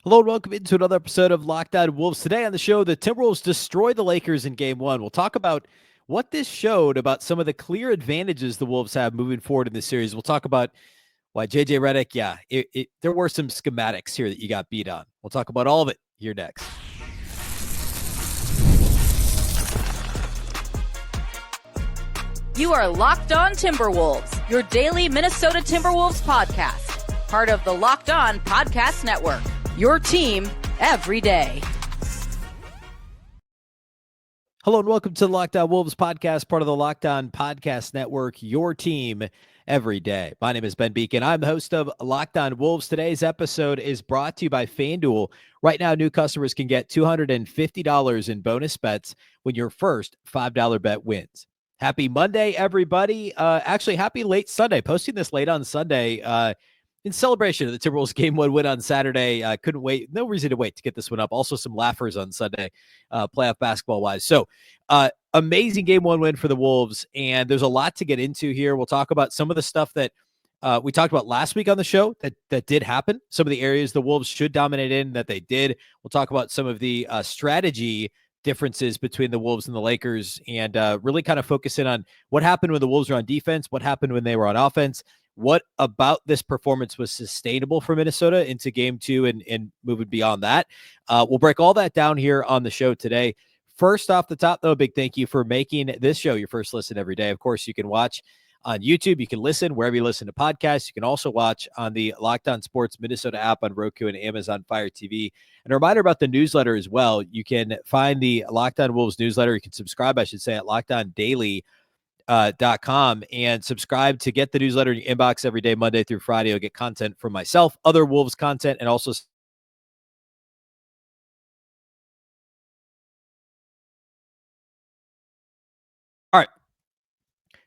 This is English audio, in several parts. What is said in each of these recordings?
Hello and welcome into another episode of Locked On Wolves. Today on the show, the Timberwolves destroyed the Lakers in Game 1. We'll talk about what this showed about some of the clear advantages the Wolves have moving forward in this series. We'll talk about why JJ Redick, there were some schematics here that you got beat on. We'll talk about all of it here next. You are Locked On Timberwolves, your daily Minnesota Timberwolves podcast, part of the Locked On Podcast Network. Your team every day. Hello and welcome to the Locked On Wolves podcast, part of the Locked On Podcast Network, your team every day. My name is Ben Beecken. I'm the host of Locked On Wolves. Today's episode is brought to you by FanDuel. Right now, new customers can get $250 in bonus bets when your first $5 bet wins. Happy Monday, everybody. Actually, happy late Sunday. Posting this late on Sunday in celebration of the Timberwolves Game 1 win on Saturday. Couldn't wait. No reason to wait to get this one up. Also some laughers on Sunday, playoff basketball-wise. So, amazing Game 1 win for the Wolves, and there's a lot to get into here. We'll talk about some of the stuff that we talked about last week on the show that did happen, some of the areas the Wolves should dominate in that they did. We'll talk about some of the strategy differences between the Wolves and the Lakers, and really kind of focus in on what happened when the Wolves were on defense, what happened when they were on offense, what about this performance was sustainable for Minnesota into Game 2 and moving beyond that. We'll break all that down here on the show today. First off the top, though, a big thank you for making this show your first listen every day. Of course, you can watch on YouTube. You can listen wherever you listen to podcasts. You can also watch on the Locked On Sports Minnesota app on Roku and Amazon Fire TV. And a reminder about the newsletter as well. You can find the Locked On Wolves newsletter. You can subscribe, I should say, at LockedOnDaily.com and subscribe to get the newsletter in your inbox every day, Monday through Friday. You'll get content from myself, other Wolves content, and also all right.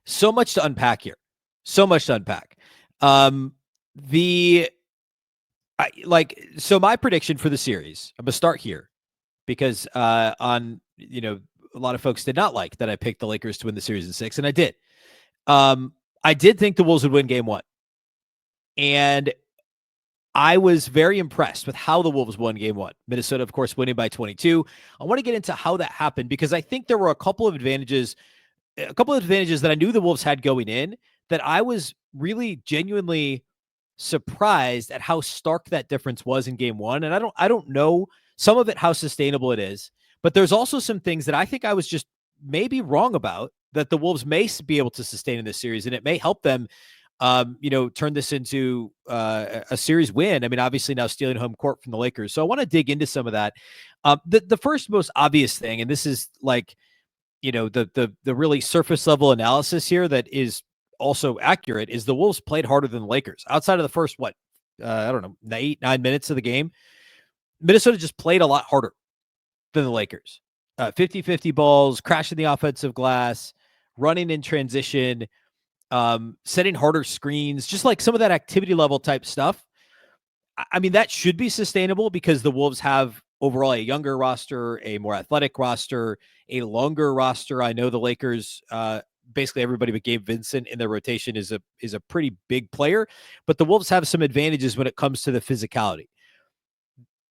So much to unpack here. So much to unpack. So my prediction for the series, I'm gonna start here because a lot of folks did not like that I picked the Lakers to win the series in 6, and I did. I did think the Wolves would win Game 1. And I was very impressed with how the Wolves won Game 1. Minnesota, of course, winning by 22. I want to get into how that happened because I think there were a couple of advantages that I knew the Wolves had going in that I was really genuinely surprised at how stark that difference was in Game 1. And I don't know some of it, how sustainable it is, but there's also some things that I think I was just maybe wrong about that the Wolves may be able to sustain in this series, and it may help them, turn this into a series win. I mean, obviously now stealing home court from the Lakers. So I want to dig into some of that. The first most obvious thing, and this is like, the really surface level analysis here that is also accurate, is the Wolves played harder than the Lakers. Outside of the first, 8-9 minutes of the game, Minnesota just played a lot harder than the Lakers. 50-50 balls, crashing the offensive glass, running in transition, setting harder screens, just like some of that activity level type stuff. I mean, that should be sustainable because the Wolves have overall a younger roster, a more athletic roster, a longer roster. I know the Lakers, basically everybody but Gabe Vincent in their rotation is a pretty big player, but the Wolves have some advantages when it comes to the physicality.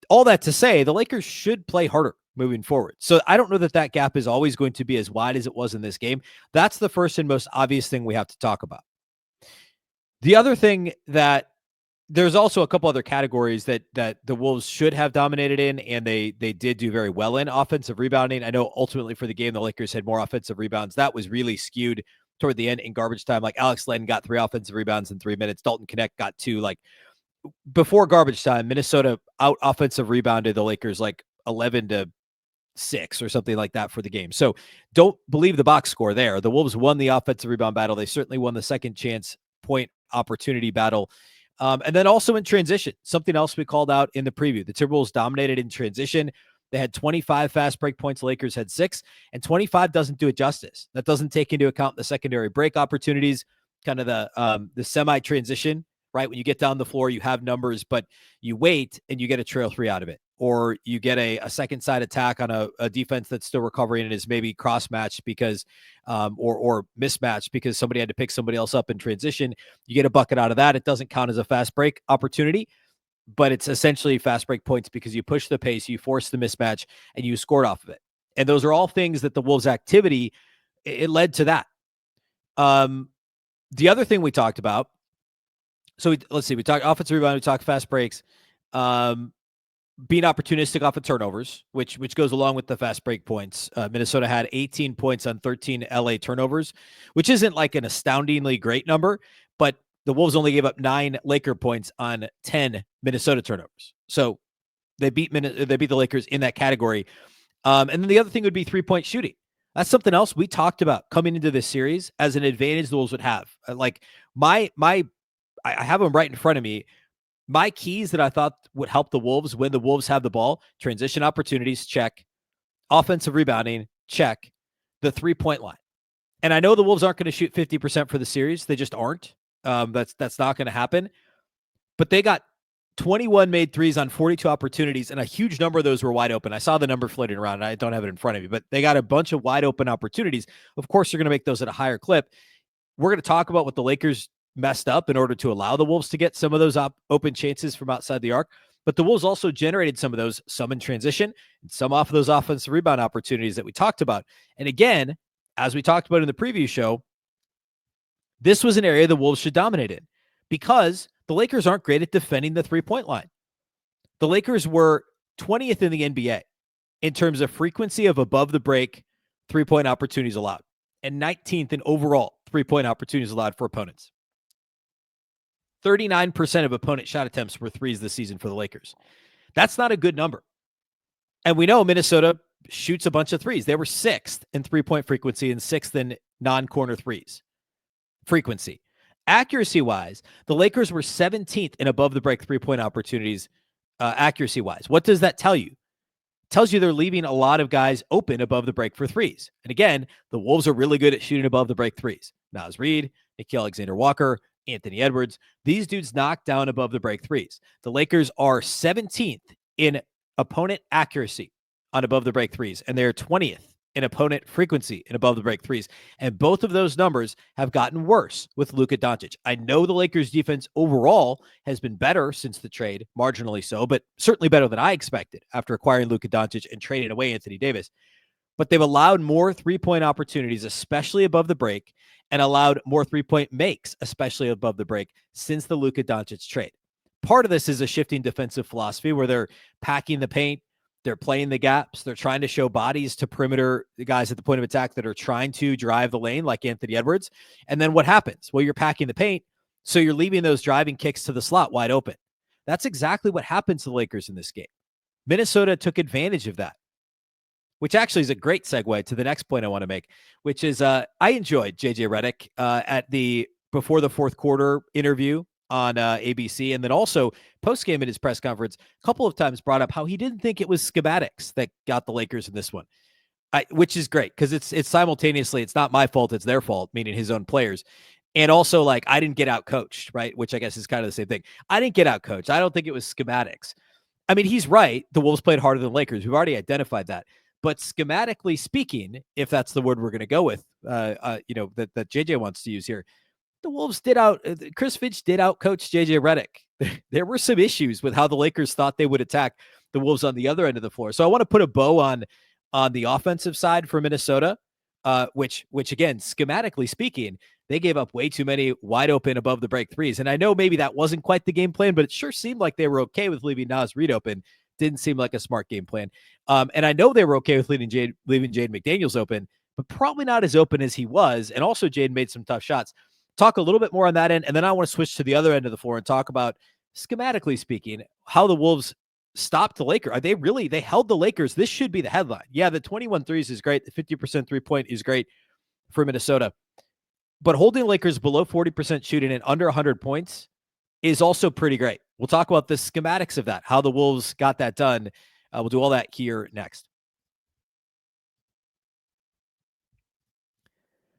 All that to say, the Lakers should play harder moving forward. So I don't know that gap is always going to be as wide as it was in this game. That's the first and most obvious thing we have to talk about. The other thing that there's also a couple other categories that the Wolves should have dominated in, and they did do very well in. Offensive rebounding. I know ultimately for the game, the Lakers had more offensive rebounds. That was really skewed toward the end in garbage time. Like Alex Len got 3 offensive rebounds in 3 minutes. Dalton Connect got 2. Like before garbage time, Minnesota out offensive rebounded the Lakers like 11-6 or something like that for the game. So don't believe the box score there. The Wolves won the offensive rebound battle. They certainly won the second chance point opportunity battle. And then also in transition, something else we called out in the preview. The Timberwolves dominated in transition. They had 25 fast break points. Lakers had 6, and 25 doesn't do it justice. That doesn't take into account the secondary break opportunities, kind of the semi-transition, right? When you get down the floor, you have numbers, but you wait and you get a trail 3 out of it. Or you get a second side attack on a defense that's still recovering and is maybe cross-matched because, or mismatched because somebody had to pick somebody else up in transition. You get a bucket out of that. It doesn't count as a fast break opportunity. but it's essentially fast break points because you push the pace, you force the mismatch, and you scored off of it. And those are all things that the Wolves' activity, it led to that. The other thing we talked about, let's see, we talked offensive rebound, we talked fast breaks, being opportunistic off of turnovers, which goes along with the fast break points. Minnesota had 18 points on 13 LA turnovers, which isn't like an astoundingly great number, but the Wolves only gave up 9 Laker points on 10 Minnesota turnovers. So they beat the Lakers in that category. And then the other thing would be 3-point shooting. That's something else we talked about coming into this series as an advantage the Wolves would have. Like I have them right in front of me. My keys that I thought would help the Wolves when the Wolves have the ball: transition opportunities, check; offensive rebounding, check; the 3-point line. And I know the Wolves aren't going to shoot 50% for the series. They just aren't. That's not going to happen. But they got 21 made threes on 42 opportunities, and a huge number of those were wide open. I saw the number floating around, and I don't have it in front of me, but they got a bunch of wide open opportunities. Of course, they're going to make those at a higher clip. We're going to talk about what the Lakers messed up in order to allow the Wolves to get some of those open chances from outside the arc. But the Wolves also generated some of those, some in transition, and some off of those offensive rebound opportunities that we talked about. And again, as we talked about in the preview show, this was an area the Wolves should dominate in because the Lakers aren't great at defending the 3-point line. The Lakers were 20th in the NBA in terms of frequency of above the break 3-point opportunities allowed, and 19th in overall 3-point opportunities allowed for opponents. 39% of opponent shot attempts were threes this season for the Lakers. That's not a good number. And we know Minnesota shoots a bunch of threes. They were 6th in 3-point frequency and 6th in non-corner threes frequency. Accuracy-wise, the Lakers were 17th in above-the-break 3-point opportunities accuracy-wise. What does that tell you? It tells you they're leaving a lot of guys open above the break for threes. And again, the Wolves are really good at shooting above the break threes. Naz Reid, Nickeil Alexander-Walker, Anthony Edwards. These dudes knock down above the break threes. The Lakers are 17th in opponent accuracy on above the break threes, and they're 20th in opponent frequency in above the break threes. And both of those numbers have gotten worse with Luka Doncic. I know the Lakers defense overall has been better since the trade, marginally so, but certainly better than I expected after acquiring Luka Doncic and trading away Anthony Davis. But they've allowed more 3-point opportunities, especially above the break, and allowed more 3-point makes, especially above the break, since the Luka Doncic trade. Part of this is a shifting defensive philosophy where they're packing the paint, they're playing the gaps, they're trying to show bodies to perimeter the guys at the point of attack that are trying to drive the lane, like Anthony Edwards. And then what happens? Well, you're packing the paint, so you're leaving those driving kicks to the slot wide open. That's exactly what happened to the Lakers in this game. Minnesota took advantage of that, which actually is a great segue to the next point I want to make, which is I enjoyed JJ Redick at the before the fourth quarter interview on ABC, and then also post-game in his press conference a couple of times brought up how he didn't think it was schematics that got the Lakers in this one, which is great because it's simultaneously, it's not my fault, it's their fault, meaning his own players. And also, like, I didn't get out coached, right? Which I guess is kind of the same thing. I didn't get out coached. I don't think it was schematics. I mean, he's right. The Wolves played harder than the Lakers. We've already identified that. But schematically speaking, if that's the word we're going to go with, that JJ wants to use here, the Wolves Chris Finch did out coach JJ Redick. There were some issues with how the Lakers thought they would attack the Wolves on the other end of the floor. So I want to put a bow on the offensive side for Minnesota, which again, schematically speaking, they gave up way too many wide open above the break threes. And I know maybe that wasn't quite the game plan, but it sure seemed like they were okay with leaving Naz Reid open. Didn't seem like a smart game plan. And I know they were okay with leaving Jaden McDaniels open, but probably not as open as he was. And also Jaden made some tough shots. Talk a little bit more on that end, and then I want to switch to the other end of the floor and talk about, schematically speaking, how the Wolves stopped the Lakers. They held the Lakers. This should be the headline. Yeah, the 21 threes is great. The 50% three-point is great for Minnesota. But holding the Lakers below 40% shooting and under 100 points is also pretty great. We'll talk about the schematics of that, how the Wolves got that done. We'll do all that here next.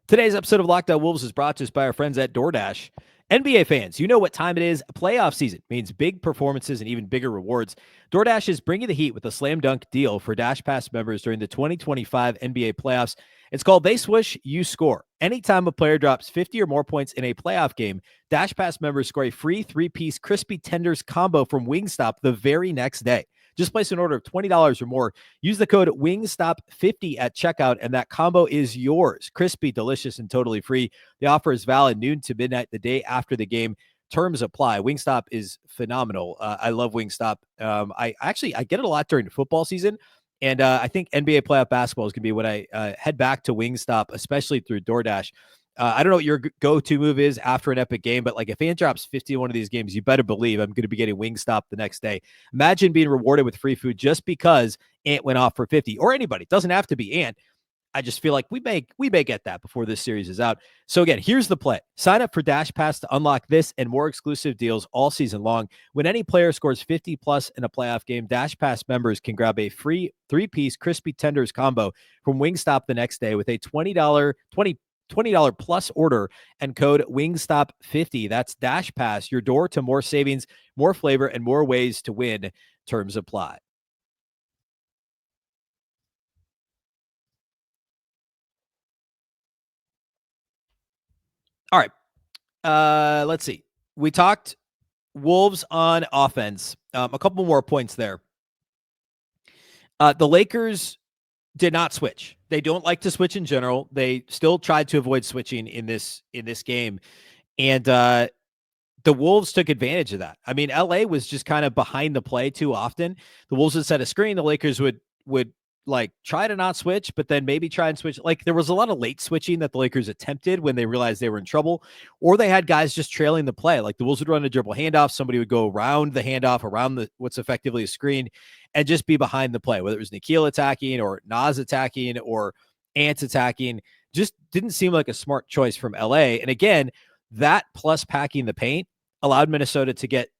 Today's episode of Locked On Wolves is brought to us by our friends at DoorDash. NBA fans, you know what time it is. Playoff season means big performances and even bigger rewards. DoorDash is bringing the heat with a slam dunk deal for Dash Pass members during the 2025 NBA playoffs. It's called They Swish, You Score. Anytime a player drops 50 or more points in a playoff game, Dash Pass members score a free 3-piece crispy tenders combo from Wingstop the very next day. Just place an order of $20 or more. Use the code WINGSTOP50 at checkout, and that combo is yours. Crispy, delicious, and totally free. The offer is valid noon to midnight the day after the game. Terms apply. Wingstop is phenomenal. I love Wingstop. I get it a lot during the football season, and I think NBA playoff basketball is going to be when I head back to Wingstop, especially through DoorDash. I don't know what your go-to move is after an epic game, but like if Ant drops 50 in one of these games, you better believe I'm going to be getting Wingstop the next day. Imagine being rewarded with free food just because Ant went off for 50, or anybody. It doesn't have to be Ant. I just feel like we may get that before this series is out. So again, here's the play. Sign up for Dash Pass to unlock this and more exclusive deals all season long. When any player scores 50 plus in a playoff game, Dash Pass members can grab a free 3-piece crispy tenders combo from Wingstop the next day with a $20 plus order and code WINGSTOP50. That's Dash Pass, your door to more savings, more flavor, and more ways to win. Terms apply. All right. Let's see. We talked Wolves on offense. A couple more points there. The Lakers did not switch. They don't like to switch in general. They still tried to avoid switching in this game. And the Wolves took advantage of that. I mean, LA was just kind of behind the play too often. The Wolves would set a screen. The Lakers would like try to not switch, but then maybe try and switch. Like there was a lot of late switching that the Lakers attempted when they realized they were in trouble, or they had guys just trailing the play. Like the Wolves would run a dribble handoff. Somebody would go around the handoff, around what's effectively a screen, and just be behind the play, whether it was Nikhil attacking or Naz attacking or Ant attacking. Just didn't seem like a smart choice from LA. And again, that plus packing the paint allowed Minnesota to get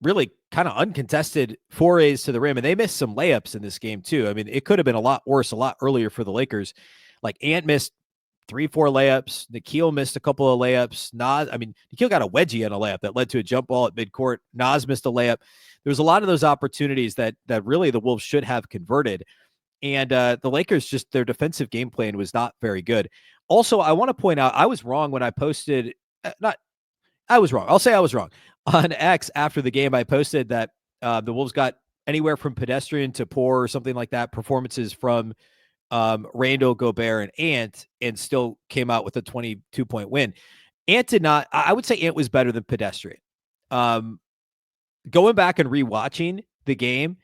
really kind of uncontested forays to the rim. And they missed some layups in this game too. I mean, it could have been a lot worse, a lot earlier for the Lakers. Like Ant missed 3-4 layups. Nikhil missed a couple of layups. Nikhil got a wedgie on a layup that led to a jump ball at midcourt. Naz missed a layup. There was a lot of those opportunities that really the Wolves should have converted. And the Lakers, just their defensive game plan was not very good. Also, I want to point out, I was wrong when I posted, I was wrong. I'll say I was wrong. On X after the game, I posted that the Wolves got anywhere from pedestrian to poor or something like that performances from Randle, Gobert, and Ant, and still came out with a 22-point win. Ant did not. I would say Ant was better than pedestrian. Going back and rewatching the game,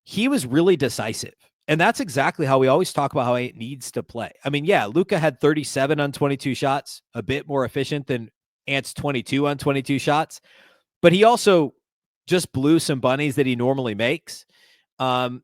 he was really decisive. And that's exactly how we always talk about how Ant needs to play. I mean, yeah, Luka had 37 on 22 shots, a bit more efficient than Ant's 22 on 22 shots, but he also just blew some bunnies that he normally makes.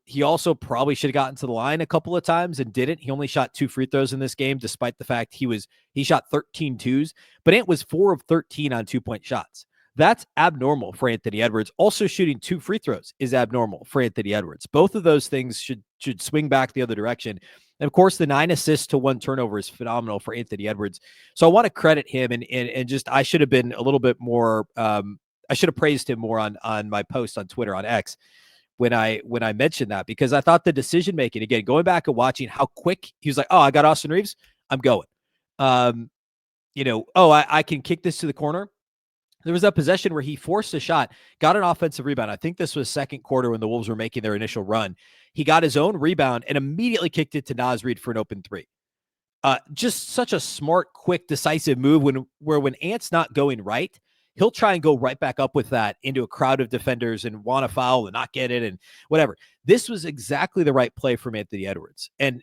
He also probably should have gotten to the line a couple of times and didn't. He only shot 2 free throws in this game, despite the fact he shot 13 twos, but Ant was 4 of 13 on 2-point shots. That's abnormal for Anthony Edwards. Also shooting 2 free throws is abnormal for Anthony Edwards. Both of those things should swing back the other direction. And of course, the 9 assists to 1 turnover is phenomenal for Anthony Edwards. So I want to credit him and just, I should have been a little bit more, I should have praised him more on my post on Twitter, on X, when I mentioned that, because I thought the decision making, again, going back and watching how quick he was like, oh, I got Austin Reeves, I'm going. I can kick this to the corner. There was a possession where he forced a shot, got an offensive rebound. I think this was second quarter when the Wolves were making their initial run. He got his own rebound and immediately kicked it to Naz Reid for an open 3. Just such a smart, quick, decisive move when Ant's not going right, he'll try and go right back up with that into a crowd of defenders and want to foul and not get it and whatever. This was exactly the right play from Anthony Edwards. And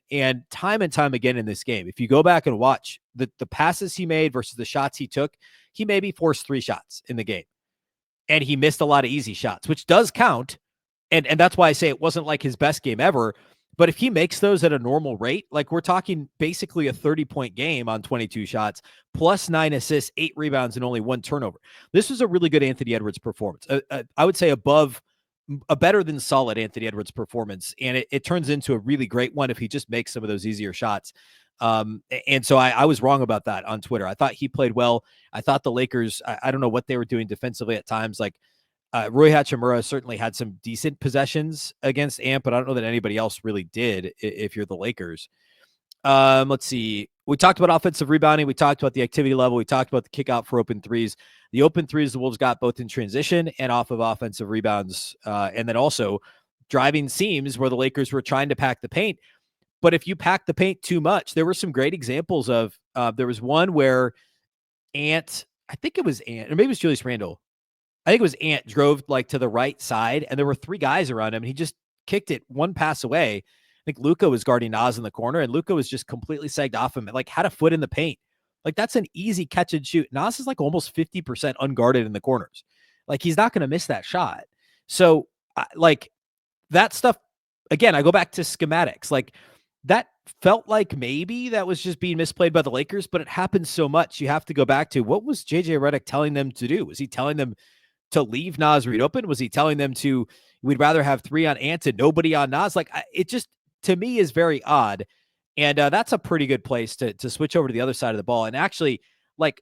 time and time again in this game, if you go back and watch the passes he made versus the shots he took, he maybe forced 3 shots in the game. And he missed a lot of easy shots, which does count. And that's why I say it wasn't like his best game ever. But if he makes those at a normal rate, like we're talking basically a 30-point game on 22 shots, plus 9 assists, 8 rebounds, and only 1 turnover. This was a really good Anthony Edwards performance. I would say above a better than solid Anthony Edwards performance. And it turns into a really great one if he just makes some of those easier shots. And so I was wrong about that on Twitter. I thought he played well. I thought the Lakers, I don't know what they were doing defensively at times. Like Rui Hachimura certainly had some decent possessions against Ant, but I don't know that anybody else really did if you're the Lakers. Let's see. We talked about offensive rebounding. We talked about the activity level. We talked about the kick out for open threes. The open threes the Wolves got both in transition and off of offensive rebounds. And then also driving seams where the Lakers were trying to pack the paint. But if you pack the paint too much, there were some great examples of, there was one where I think it was Ant, or maybe it was Julius Randle. I think it was Ant drove like to the right side and there were 3 guys around him and he just kicked it one pass away. I think Luka was guarding Nas in the corner and Luka was just completely sagged off him and like had a foot in the paint. Like that's an easy catch and shoot. Nas is like almost 50% unguarded in the corners. Like he's not going to miss that shot. So like that stuff, again, I go back to schematics. Like that felt like maybe that was just being misplayed by the Lakers, but it happens so much. You have to go back to what was JJ Redick telling them to do? Was he telling them to leave Nas Reid open? Was he telling them we'd rather have 3 on Ant and nobody on Nas? Like it just, to me, is very odd. And that's a pretty good place to switch over to the other side of the ball. And actually, like,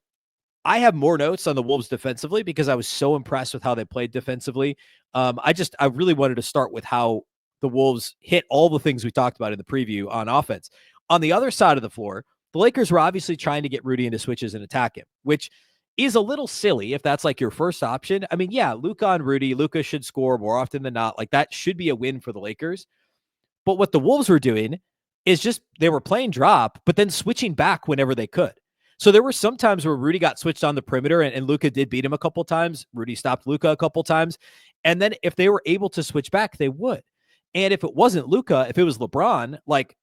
I have more notes on the Wolves defensively because I was so impressed with how they played defensively. I really wanted to start with how the Wolves hit all the things we talked about in the preview on offense. On the other side of the floor, the Lakers were obviously trying to get Rudy into switches and attack him, which is a little silly if that's like your first option. I mean, yeah, Luka on Rudy. Luka should score more often than not. Like that should be a win for the Lakers. But what the Wolves were doing is just they were playing drop, but then switching back whenever they could. So there were some times where Rudy got switched on the perimeter and Luka did beat him a couple times. Rudy stopped Luka a couple times. And then if they were able to switch back, they would. And if it wasn't Luka, if it was LeBron, like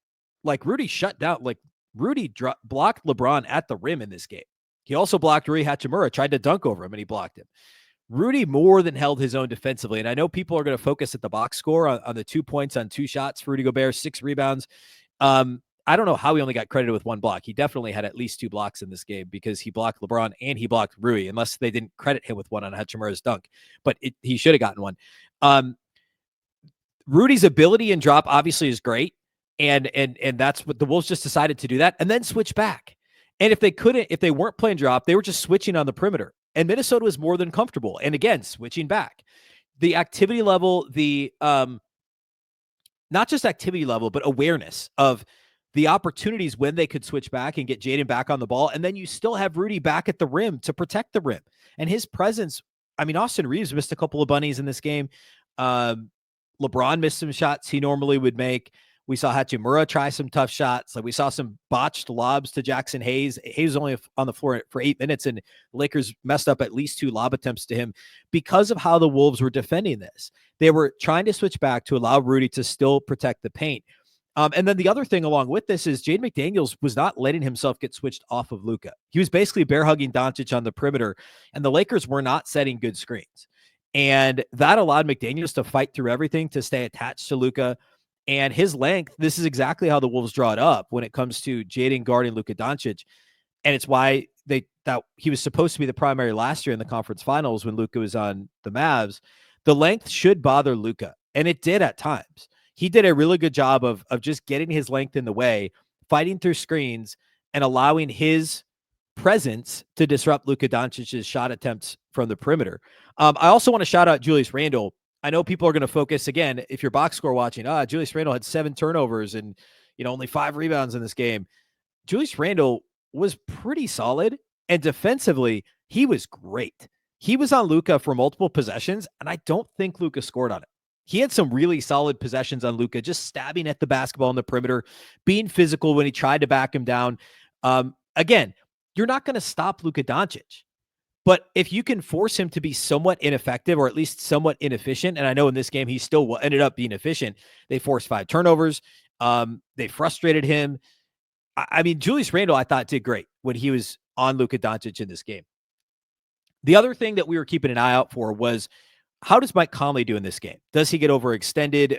Rudy shut down, like Rudy blocked LeBron at the rim in this game. He also blocked Rui Hachimura, tried to dunk over him, and he blocked him. Rudy more than held his own defensively. And I know people are going to focus at the box score on the 2 points on 2 shots for Rudy Gobert, 6 rebounds. I don't know how he only got credited with 1 block. He definitely had at least 2 blocks in this game because he blocked LeBron and he blocked Rui, unless they didn't credit him with 1 on Hachimura's dunk. But he should have gotten 1. Rudy's ability and drop obviously is great. And that's what the Wolves just decided to do, that and then switch back. And if they weren't playing drop, they were just switching on the perimeter. And Minnesota was more than comfortable. And again, switching back. The activity level, not just activity level, but awareness of the opportunities when they could switch back and get Jaden back on the ball. And then you still have Rudy back at the rim to protect the rim. And his presence, I mean, Austin Reeves missed a couple of bunnies in this game. LeBron missed some shots he normally would make. We saw Hachimura try some tough shots. Like we saw some botched lobs to Jackson Hayes. Hayes was only on the floor for 8 minutes, and the Lakers messed up at least 2 lob attempts to him because of how the Wolves were defending this. They were trying to switch back to allow Rudy to still protect the paint. And then the other thing along with this is Jaden McDaniels was not letting himself get switched off of Luka. He was basically bear hugging Doncic on the perimeter, and the Lakers were not setting good screens. And that allowed McDaniels to fight through everything to stay attached to Luka. And his length, this is exactly how the Wolves draw it up when it comes to Jaden guarding Luka Doncic. And it's why that he was supposed to be the primary last year in the conference finals when Luka was on the Mavs. The length should bother Luka, and it did at times. He did a really good job of just getting his length in the way, fighting through screens, and allowing his presence to disrupt Luka Doncic's shot attempts from the perimeter. I also want to shout out Julius Randle. I know people are going to focus again, if you're box score watching, Julius Randle had 7 turnovers and, only 5 rebounds in this game. Julius Randle was pretty solid, and defensively, he was great. He was on Luka for multiple possessions, and I don't think Luka scored on it. He had some really solid possessions on Luka, just stabbing at the basketball on the perimeter, being physical when he tried to back him down. Again, you're not going to stop Luka Doncic. But if you can force him to be somewhat ineffective or at least somewhat inefficient, and I know in this game he still ended up being efficient. They forced 5 turnovers. They frustrated him. I mean, Julius Randle, I thought, did great when he was on Luka Doncic in this game. The other thing that we were keeping an eye out for was, how does Mike Conley do in this game? Does he get overextended?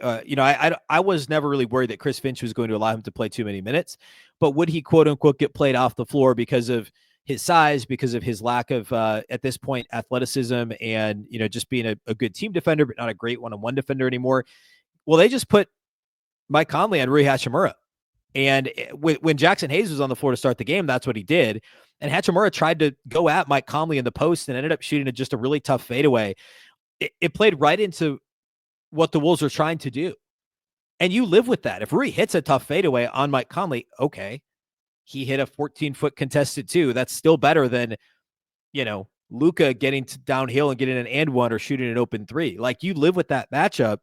I was never really worried that Chris Finch was going to allow him to play too many minutes, but would he, quote unquote, get played off the floor because of his size, because of his lack of, at this point, athleticism and, just being a good team defender, but not a great one-on-one defender anymore? Well, they just put Mike Conley on Rui Hachimura. And when Jackson Hayes was on the floor to start the game, that's what he did. And Hachimura tried to go at Mike Conley in the post and ended up shooting just a really tough fadeaway. It played right into what the Wolves were trying to do. And you live with that. If Rudy hits a tough fadeaway on Mike Conley, okay, he hit a 14-foot contested two. That's still better than, Luka getting downhill and getting an and one or shooting an open three. Like, you live with that matchup.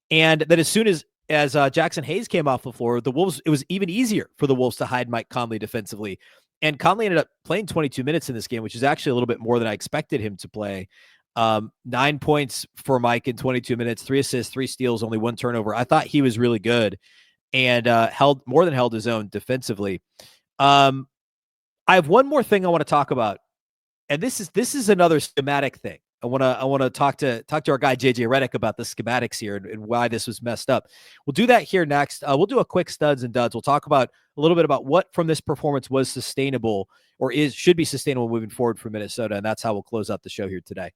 And then as soon as Jackson Hayes came off the floor, the Wolves, it was even easier for the Wolves to hide Mike Conley defensively. And Conley ended up playing 22 minutes in this game, which is actually a little bit more than I expected him to play. 9 points for Mike in 22 minutes, 3 assists, 3 steals, only 1 turnover. I thought he was really good and held his own defensively. I have one more thing I want to talk about, and this is another schematic thing. I want to talk to our guy JJ Redick about the schematics here and why this was messed up. We'll do that here next. We'll do a quick studs and duds. We'll talk about a little bit about what from this performance was sustainable or should be sustainable moving forward for Minnesota, and that's how we'll close out the show here today.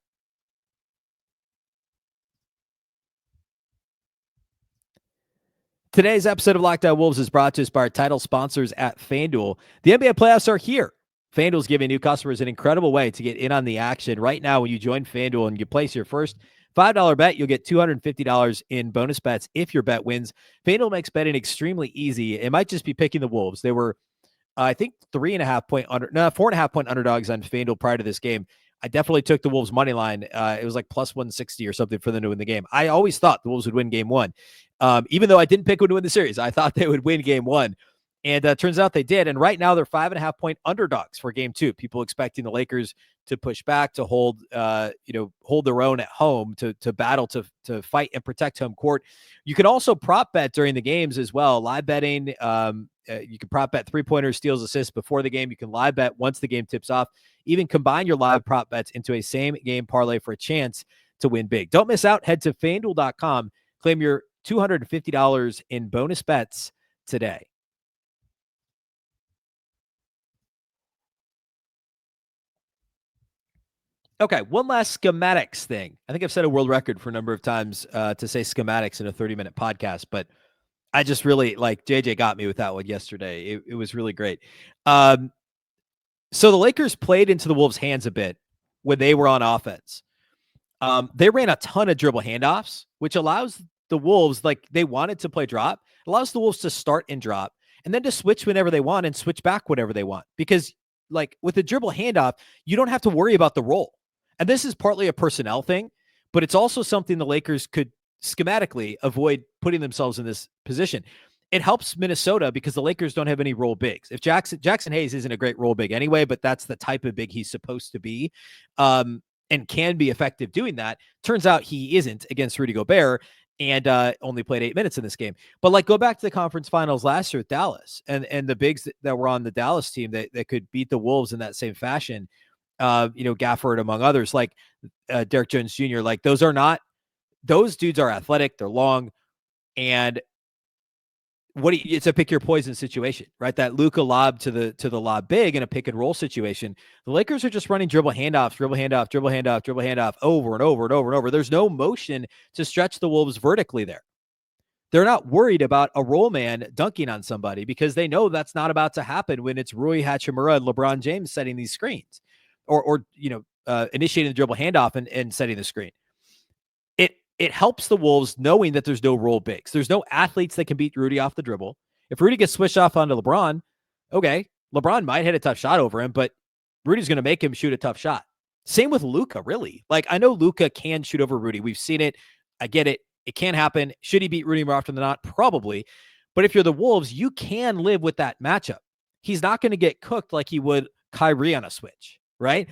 Today's episode of Locked On Wolves is brought to us by our title sponsors at FanDuel. The NBA playoffs are here. FanDuel is giving new customers an incredible way to get in on the action. Right now, when you join FanDuel and you place your first $5 bet, you'll get $250 in bonus bets if your bet wins. FanDuel makes betting extremely easy. It might just be picking the Wolves. They were, I think, 4.5 point underdogs on FanDuel prior to this game. I definitely took the Wolves money line. It was like plus 160 or something for them to win the game. I always thought the Wolves would win game one. Even though I didn't pick them to win the series, I thought they would win game one. And turns out they did. And right now they're 5.5 point underdogs for game two. People expecting the Lakers to push back, to hold their own at home, to battle, to fight and protect home court. You can also prop bet during the games as well. Live betting. You can prop bet 3-pointers, steals, assists before the game. You can live bet once the game tips off. Even combine your live prop bets into a same game parlay for a chance to win big. Don't miss out. Head to FanDuel.com. Claim your $250 in bonus bets today. Okay, one last schematics thing. I think I've set a world record for a number of times to say schematics in a 30-minute podcast, but I just really, JJ got me with that one yesterday. It was really great. So the Lakers played into the Wolves' hands a bit when they were on offense. They ran a ton of dribble handoffs, which allows the Wolves, they wanted to play drop, allows the Wolves to start and drop, and then to switch whenever they want and switch back whenever they want. Because, with the dribble handoff, you don't have to worry about the roll. And this is partly a personnel thing, but it's also something the Lakers could schematically avoid putting themselves in this position. It helps Minnesota because the Lakers don't have any roll bigs. If Jackson Hayes isn't a great roll big anyway, but that's the type of big he's supposed to be, and can be effective doing that. Turns out he isn't against Rudy Gobert, and only played 8 minutes in this game. But go back to the conference finals last year at Dallas, and the bigs that were on the Dallas team that could beat the Wolves in that same fashion. Gafford among others, Derek Jones Jr. Those dudes are athletic, they're long, and it's a pick your poison situation, right? That Luka lob to the lob big in a pick and roll situation. The Lakers are just running dribble handoff, over and over and over and over. There's no motion to stretch the Wolves vertically there. They're not worried about a roll man dunking on somebody because they know that's not about to happen when it's Rui Hachimura and LeBron James setting these screens or initiating the dribble handoff and setting the screen. It helps the Wolves knowing that there's no roll bigs. There's no athletes that can beat Rudy off the dribble. If Rudy gets switched off onto LeBron, okay, LeBron might hit a tough shot over him, but Rudy's going to make him shoot a tough shot. Same with Luka, really. I know Luka can shoot over Rudy. We've seen it. I get it. It can happen. Should he beat Rudy more often than not? Probably. But if you're the Wolves, you can live with that matchup. He's not going to get cooked like he would Kyrie on a switch, right?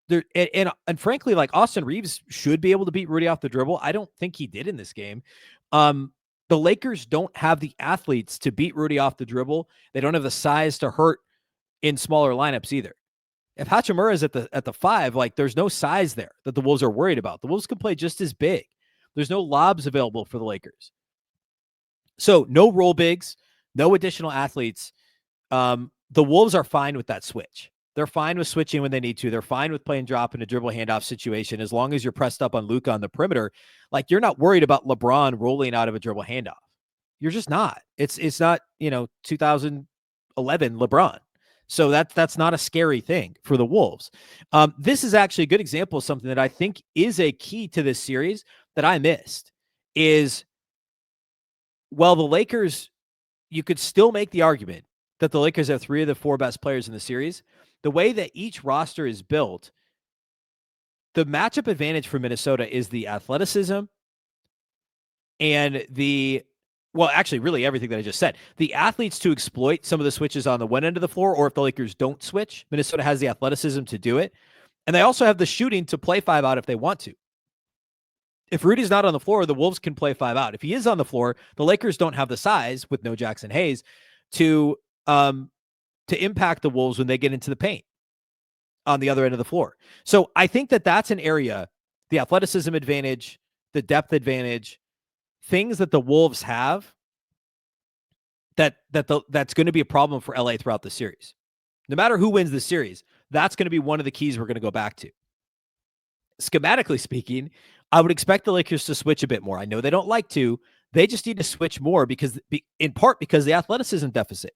And frankly, Austin Reeves should be able to beat Rudy off the dribble. I don't think he did in this game. The Lakers don't have the athletes to beat Rudy off the dribble. They don't have the size to hurt in smaller lineups either. If Hachimura is at the 5, there's no size there that the Wolves are worried about. The Wolves can play just as big. There's no lobs available for the Lakers. So no roll bigs, no additional athletes. The Wolves are fine with that switch. They're fine with switching when they need to. They're fine with playing drop in a dribble handoff situation as long as you're pressed up on Luka on the perimeter. You're not worried about LeBron rolling out of a dribble handoff. You're just not. It's not 2011 LeBron. So that's not a scary thing for the Wolves. This is actually a good example of something that I think is a key to this series that I missed is while the Lakers, you could still make the argument that the Lakers have 3 of the 4 best players in the series. The way that each roster is built, the matchup advantage for Minnesota is the athleticism and actually, really everything that I just said. The athletes to exploit some of the switches on the one end of the floor, or if the Lakers don't switch, Minnesota has the athleticism to do it. And they also have the shooting to play 5 out if they want to. If Rudy's not on the floor, the Wolves can play 5 out. If he is on the floor, the Lakers don't have the size, with no Jackson Hayes, to impact the Wolves when they get into the paint on the other end of the floor. So I think that that's an area, the athleticism advantage, the depth advantage, things that the Wolves have that's going to be a problem for LA throughout the series. No matter who wins the series, that's going to be one of the keys we're going to go back to. Schematically speaking, I would expect the Lakers to switch a bit more. I know they don't like to. They just need to switch more in part because the athleticism deficit.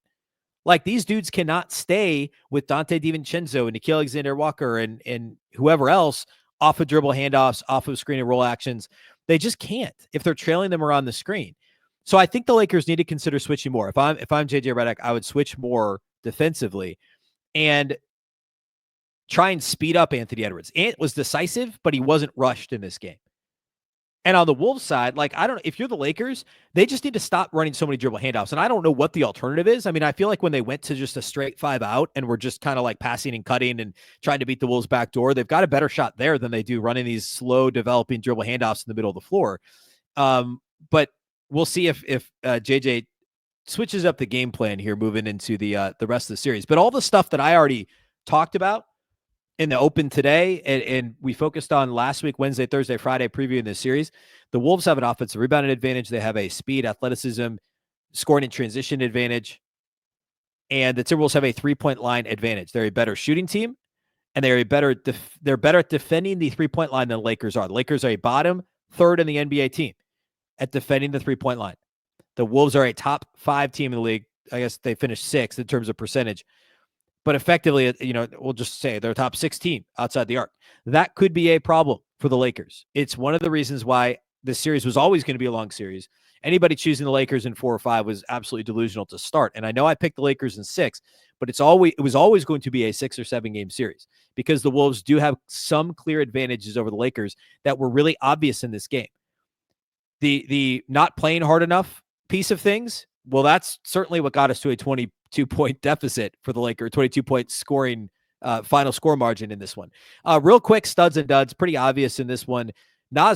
Like, these dudes cannot stay with Dante DiVincenzo and Nickeil Alexander-Walker and whoever else off of dribble handoffs, off of screen and roll actions. They just can't if they're trailing them around the screen. So I think the Lakers need to consider switching more. If I'm JJ Redick, I would switch more defensively and try and speed up Anthony Edwards. Ant was decisive, but he wasn't rushed in this game. And on the Wolves side, like, I don't know, if you're the Lakers, they just need to stop running so many dribble handoffs. And I don't know what the alternative is. I mean, I feel like when they went to just a straight 5 out and were just kind of like passing and cutting and trying to beat the Wolves back door, they've got a better shot there than they do running these slow developing dribble handoffs in the middle of the floor. But we'll see if JJ switches up the game plan here moving into the rest of the series. But all the stuff that I already talked about in the open today, and we focused on last week, Wednesday, Thursday, Friday, previewing this series, the Wolves have an offensive rebounding advantage. They have a speed, athleticism, scoring and transition advantage. And the Timberwolves have a 3-point line advantage. They're a better shooting team, and they're better at defending the 3-point line than the Lakers are. The Lakers are a bottom third in the NBA team at defending the 3-point line. The Wolves are a top 5 team in the league. I guess they finished 6th in terms of percentage. But effectively, we'll just say they're top 16 outside the arc. That could be a problem for the Lakers. It's one of the reasons why this series was always going to be a long series. Anybody choosing the Lakers in 4 or 5 was absolutely delusional to start. And I know I picked the Lakers in 6, but it was always going to be a 6 or 7 game series because the Wolves do have some clear advantages over the Lakers that were really obvious in this game. The not playing hard enough piece of things, well, that's certainly what got us to a 22-point deficit for the Lakers, 22-point scoring final score margin in this one. Real quick, studs and duds, pretty obvious in this one.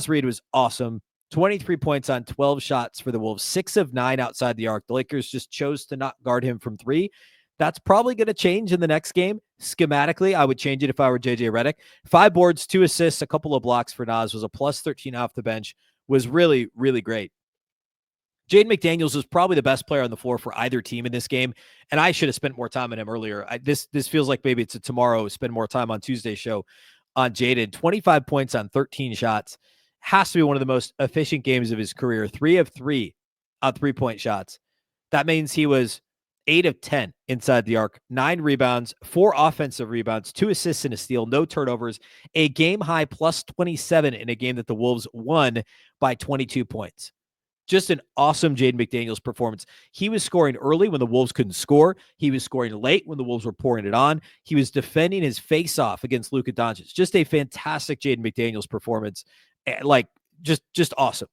Reid was awesome. 23 points on 12 shots for the Wolves, 6 of 9 outside the arc. The Lakers just chose to not guard him from 3. That's probably going to change in the next game. Schematically, I would change it if I were JJ Redick. 5 boards, 2 assists, a couple of blocks for Nas, was a plus 13 off the bench, was really, really great. Jaden McDaniels was probably the best player on the floor for either team in this game, and I should have spent more time on him earlier. This feels like maybe it's a tomorrow, spend more time on Tuesday's show on Jaden. 25 points on 13 shots. Has to be one of the most efficient games of his career. 3 of 3 on 3-point shots. That means he was 8 of 10 inside the arc, 9 rebounds, 4 offensive rebounds, 2 assists and a steal, no turnovers, a game high plus 27 in a game that the Wolves won by 22 points. Just an awesome Jaden McDaniels performance. He was scoring early when the Wolves couldn't score. He was scoring late when the Wolves were pouring it on. He was defending his face-off against Luka Doncic. Just a fantastic Jaden McDaniels performance. Like, just awesome.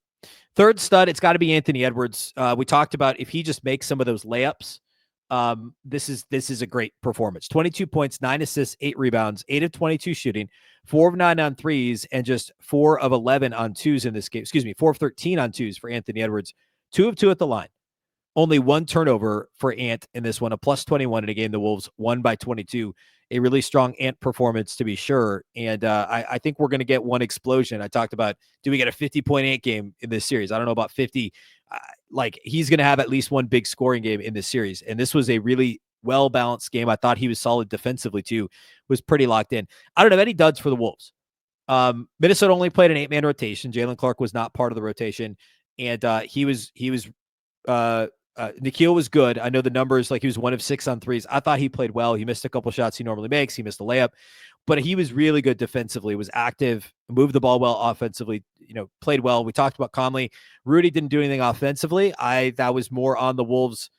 Third stud, it's got to be Anthony Edwards. We talked about if he just makes some of those layups, this is a great performance. 22 points, 9 assists, 8 rebounds, 8 of 22 shooting, 4 of 9 on threes, and just 4 of 11 on twos in this game. 4 of 13 on twos for Anthony Edwards. 2 of 2 at the line. Only 1 turnover for Ant in this one, a plus 21 in a game the Wolves won by 22. A really strong Ant performance, to be sure. And I think we're going to get one explosion. I talked about, do we get a 50-point Ant game in this series? I don't know about 50. He's going to have at least one big scoring game in this series. And this was a really well-balanced game. I thought he was solid defensively, too. Was pretty locked in. I don't have any duds for the Wolves. Minnesota only played an 8-man rotation. Jalen Clark was not part of the rotation. And he was Nickeil was good. I know the numbers, like he was 1 of 6 on threes. I thought he played well. He missed a couple shots he normally makes. He missed a layup. but he was really good defensively, was active, moved the ball well offensively, played well. We talked about Conley. Rudy didn't do anything offensively. That was more on the Wolves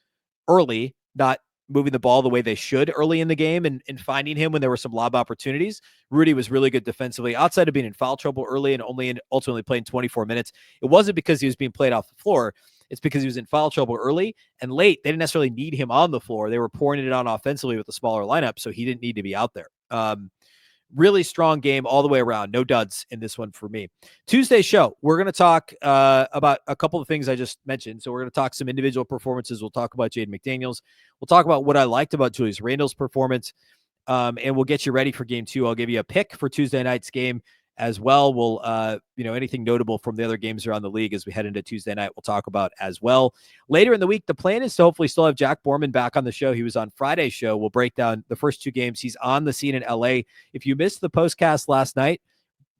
early, not moving the ball the way they should early in the game and finding him when there were some lob opportunities. Rudy was really good defensively outside of being in foul trouble early and ultimately playing 24 minutes. It wasn't because he was being played off the floor. It's because he was in foul trouble early and late. They didn't necessarily need him on the floor. They were pouring it on offensively with a smaller lineup, so he didn't need to be out there. Really strong game all the way around. No duds in this one for me. Tuesday's show, we're going to talk about a couple of things I just mentioned. So we're going to talk some individual performances. We'll talk about Jaden McDaniels. We'll talk about what I liked about Julius Randle's performance, and we'll get you ready for game 2. I'll give you a pick for Tuesday night's game as well. We'll, anything notable from the other games around the league as we head into Tuesday night, we'll talk about as well. Later in the week, the plan is to hopefully still have Jack Borman back on the show. He was on Friday's show. We'll break down the first 2 games. He's on the scene in LA. If you missed the postcast last night,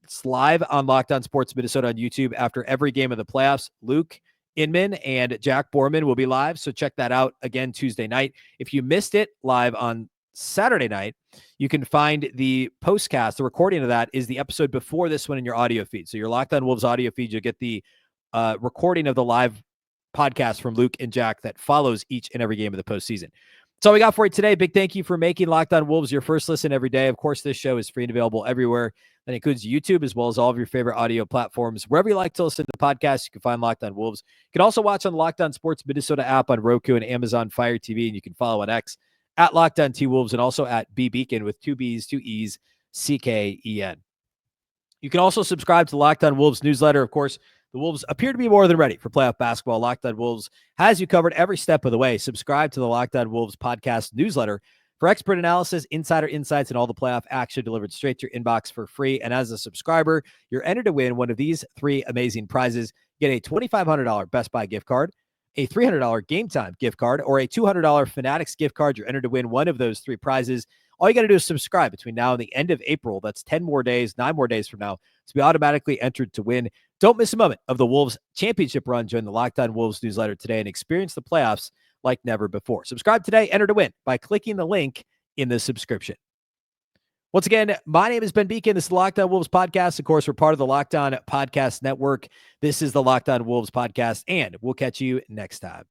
it's live on Locked On Sports Minnesota on YouTube after every game of the playoffs. Luke Inman and Jack Borman will be live, so check that out again Tuesday night. If you missed it live on Saturday night, you can find the postcast. The recording of that is the episode before this one in your audio feed. So your Locked On Wolves audio feed, you'll get the recording of the live podcast from Luke and Jack that follows each and every game of the postseason. That's all we got for you today. Big thank you for making Locked On Wolves your first listen every day. Of course, this show is free and available everywhere. That includes YouTube as well as all of your favorite audio platforms. Wherever you like to listen to podcasts, you can find Locked On Wolves. You can also watch on the Locked On Sports Minnesota app on Roku and Amazon Fire TV, and you can follow on X at Locked On T-Wolves and also at Beecken with 2 B's, 2 E's, CKEN. You can also subscribe to the Locked On Wolves newsletter. Of course, the Wolves appear to be more than ready for playoff basketball. Locked On Wolves has you covered every step of the way. Subscribe to the Locked On Wolves podcast newsletter for expert analysis, insider insights, and all the playoff action delivered straight to your inbox for free. And as a subscriber, you're entered to win one of these 3 amazing prizes. Get a $2,500 Best Buy gift card, a $300 Game Time gift card, or a $200 Fanatics gift card. You're entered to win one of those 3 prizes. All you got to do is subscribe between now and the end of April. That's 9 more days from now to be automatically entered to win. Don't miss a moment of the Wolves championship run. Join the Locked On Wolves newsletter today and experience the playoffs like never before. Subscribe today, enter to win by clicking the link in the subscription. Once again, my name is Ben Beecken. This is the Locked On Wolves podcast. Of course, we're part of the Locked On Podcast Network. This is the Locked On Wolves podcast, and we'll catch you next time.